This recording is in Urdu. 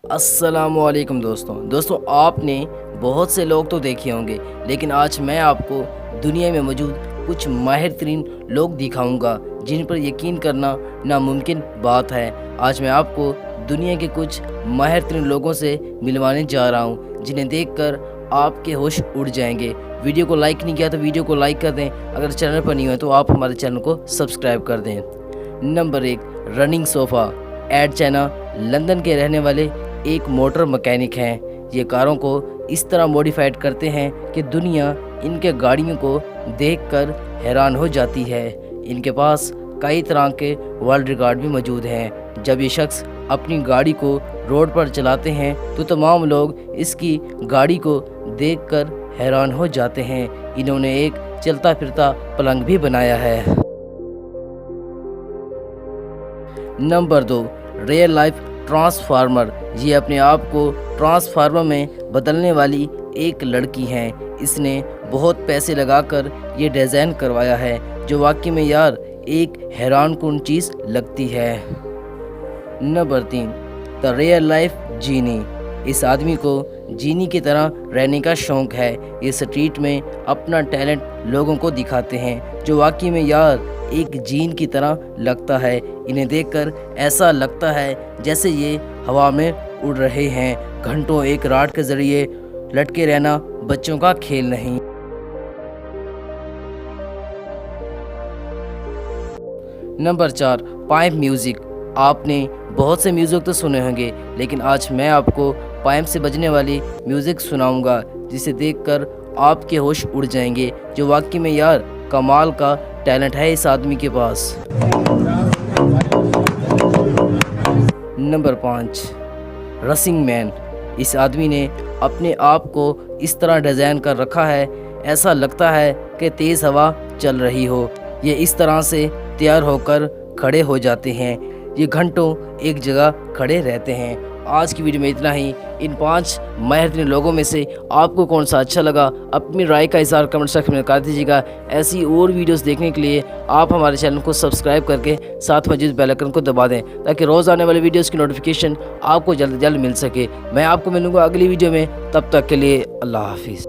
السلام علیکم دوستوں آپ نے بہت سے لوگ تو دیکھے ہوں گے، لیکن آج میں آپ کو دنیا میں موجود کچھ ماہر ترین لوگ دکھاؤں گا جن پر یقین کرنا ناممکن بات ہے۔ آج میں آپ کو دنیا کے کچھ ماہر ترین لوگوں سے ملوانے جا رہا ہوں جنہیں دیکھ کر آپ کے ہوش اڑ جائیں گے۔ ویڈیو کو لائک نہیں کیا تو ویڈیو کو لائک کر دیں، اگر چینل پر نہیں ہوئے تو آپ ہمارے چینل کو سبسکرائب کر دیں۔ نمبر 1، رننگ صوفہ ایڈ چائنا لندن کے رہنے والے ایک موٹر مکینک ہیں۔ یہ کاروں کو اس طرح موڈیفائڈ کرتے ہیں کہ دنیا ان کے گاڑیوں کو دیکھ کر حیران ہو جاتی ہے۔ ان کے پاس کئی طرح کے ورلڈ ریکارڈ بھی موجود ہیں۔ جب یہ شخص اپنی گاڑی کو روڈ پر چلاتے ہیں تو تمام لوگ اس کی گاڑی کو دیکھ کر حیران ہو جاتے ہیں۔ انہوں نے ایک چلتا پھرتا پلنگ بھی بنایا ہے۔ Number 2، real life transformer. یہ اپنے آپ کو ٹرانسفارمر میں بدلنے والی ایک لڑکی ہیں۔ اس نے بہت پیسے لگا کر یہ ڈیزائن کروایا ہے جو واقعی میں ایک حیران کن چیز لگتی ہے۔ نمبر 3، دا ریئل لائف جینی۔ اس آدمی کو جینی کی طرح رہنے کا شوق ہے۔ یہ اسٹریٹ میں اپنا ٹیلنٹ لوگوں کو دکھاتے ہیں جو واقعی میں ایک جین کی طرح لگتا ہے۔ انہیں دیکھ کر ایسا لگتا ہے جیسے یہ ہوا میں اڑ رہے ہیں۔ گھنٹوں ایک راڈ کے ذریعے لٹکے رہنا بچوں کا کھیل نہیں۔ Number 4، pipe music. آپ نے بہت سے میوزک تو سنے ہوں گے، لیکن آج میں آپ کو پائپ سے بجنے والی میوزک سناؤں گا جسے دیکھ کر آپ کے ہوش اڑ جائیں گے، جو واقعی میں کمال کا ٹیلنٹ ہے اس آدمی کے پاس۔ نمبر 5، رسنگ مین۔ اس آدمی نے اپنے آپ کو اس طرح ڈیزائن کر رکھا ہے ایسا لگتا ہے کہ تیز ہوا چل رہی ہو۔ یہ اس طرح سے تیار ہو کر کھڑے ہو جاتے ہیں۔ یہ گھنٹوں ایک جگہ کھڑے رہتے ہیں۔ آج کی ویڈیو میں اتنا ہی۔ ان 5 ماہر ترین لوگوں میں سے آپ کو کون سا اچھا لگا، اپنی رائے کا اظہار کمنٹ سیکشن میں کر دیجیے گا۔ ایسی اور ویڈیوز دیکھنے کے لیے آپ ہمارے چینل کو سبسکرائب کر کے ساتھ موجود بیل آئیکن کو دبا دیں تاکہ روز آنے والی ویڈیوز کی نوٹیفیکیشن آپ کو جلد مل سکے۔ میں آپ کو ملوں گا اگلی ویڈیو میں، تب تک کے لیے اللہ حافظ۔